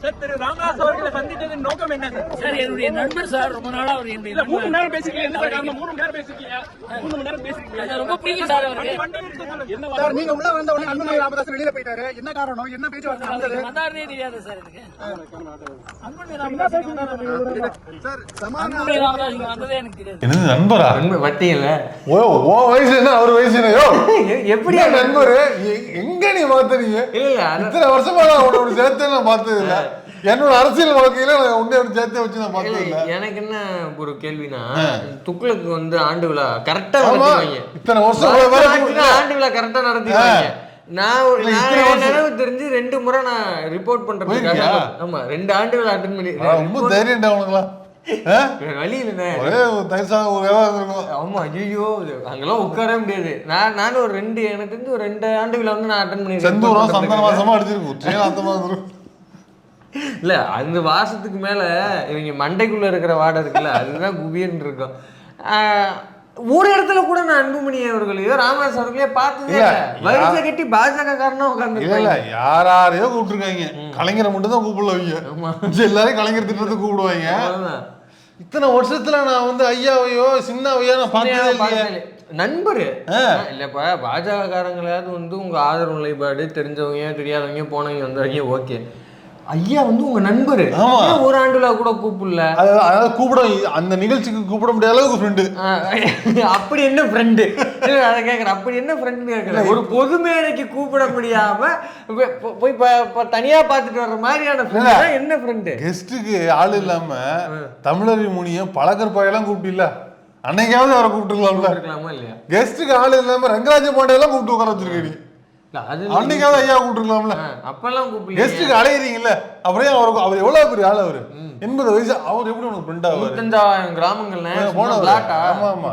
Sir திரு ராமதாஸ் அவர்களை சந்தித்ததின் நோக்கம் என்ன சார்? சார் என்னுடைய நண்பர் சார், ரொம்ப நாளா அவர் என்னுடைய இல்ல 3 மணி நேரம் பேசிருக்கீங்க. என்ன சார் காரணம்? 3 மணி நேரம் பேசிருக்கீங்க. 3 மணி நேரம் பேசிருக்கீங்க. நண்பர் ரொம்ப பிடிக்கும் சார் அவருக்கு. என்ன சார் நீங்க உள்ள வந்த உடனே அன்புமணி ராமதாஸ் வெளியில போயிட்டாரு. என்ன காரணம்? என்ன பேச்சுவார்த்தை நடந்தது? வந்தாருனே தெரியாது சார் எனக்கு. சார் சமாதானம் அன்புமணி ராமதாஸ் இங்க வந்ததே எனக்கு தெரியாது. என்னது நண்பரா? வட்டியில ஓ வயசு என்ன அவர் வயசு என்ன? யோ எப்படியா நண்பரு எங்க நீ மாத்துறீங்க? இல்ல இத்தனை வருஷமா நான் உன்னோட சேர்த்து நான் பார்த்தது இல்ல. என்னோட அரசியல் வாழ்க்கையில நான் உன்னை சேர்த்து வச்சு நான் பார்த்தது இல்ல. எனக்கு என்ன ஒரு கேள்வினா, துக்ளக்கு வந்து ஆண்டு விழா கரெக்டா நடத்துவாங்க. இத்தனை வருஷம் ஆண்டு விழா கரெக்டா நடத்துவாங்க. நான் நினைவு தெரிஞ்சு 2 முறை நான் ரிப்போர்ட் பண்றதுக்காக, ஆமா 2 ஆண்டு விழா அட்டன் பண்ணி ரொம்ப தைரியம்டா உனக்குலாம். வழி இல்லைண்ணே. ஒரே தயசாக ஒரு விவகாரம் இருக்கும். ஆமா ஐயோ அங்கெல்லாம் உட்காரவே முடியாது. நானும் ஒரு 2 எனக்கு தெரிஞ்சு ஒரு 2 ஆண்டு விழா வந்து நான் அட்டன் பண்ணி செந்தூரம் சந்தன வாசமா அடிச்சிருக்கும். அந்த மாதிரி இல்ல அந்த வாசத்துக்கு மேல இவங்க மண்டைக்குள்ள இருக்கிற வாடை இருக்குல்ல, அதுதான் குபீர்னு இருக்கும். ஒரு இடத்துல கூட நான் அன்புமணி அவர்களையோ ராமதாஸ் அவர்களையோ பார்த்ததே இல்ல. வரிசை கட்டி பாஜக காரனா உட்கார்ந்து இல்ல யாரையோ கூப்பிட்டுருக்காங்க. கலைஞரை மட்டும் தான் கூப்பிடல. எல்லாரையும் கலைஞர் திட்டத்தை கூப்பிடுவாங்க. இத்தனை வருஷத்துல நான் வந்து ஐயாவையோ சின்னாவையோ நான் பார்த்ததே இல்லையே. நண்பரு இல்லப்பா, பாஜக காரங்களாவது வந்து உங்க ஆதரவு நிலைப்பாடு தெரிஞ்சவங்க தெரியாதவங்க போனவங்க வந்தவங்க ஓகே. ஐயா வந்து உங்க நண்பரு, ஒரு ஆண்டுல கூட கூப்பிடல. அதாவது கூப்பிட அந்த நிகழ்ச்சிக்கு கூப்பிட முடியாத அளவுக்கு ஃப்ரெண்டு. அப்படி என்ன ஃப்ரெண்டு? அதை கேட்கறேன். அப்படி என்ன ஃப்ரெண்டு கேட்கறேன். ஒரு பொது மேடைக்கு கூப்பிட முடியாம போய் தனியா பார்த்துட்டு வர்ற மாதிரியான ஃப்ரெண்டு என்ன ஃப்ரெண்டு? கெஸ்ட்டுக்கு ஆள் இல்லாம தமிழறி முனியும் பழக்கர் பாயெல்லாம் கூப்பிட்டு அன்னைக்காவது அவரை கூப்பிட்டுருக்கலாம்ல. இல்லையா? கெஸ்ட்டுக்கு ஆள் இல்லாம ரங்கராஜ பாண்டியெல்லாம் கூப்பிட்டு உட்கார வச்சிருக்கீங்க. அன்னைக்காவது ஐயா கூப்பிட்டுருக்கலாம்ல. அப்பெல்லாம் கூப்பிடல. கெஸ்ட்டுக்கு அலையிறீங்கல்ல, அப்புறம் அவர் எவ்வளவு பெரிய ஆள்? அவரு 80 வயசு. அவர் எப்படி உனக்கு ஃப்ரெண்டா? 25,000 கிராமங்கள்ல போனவர். ஆமா ஆமா.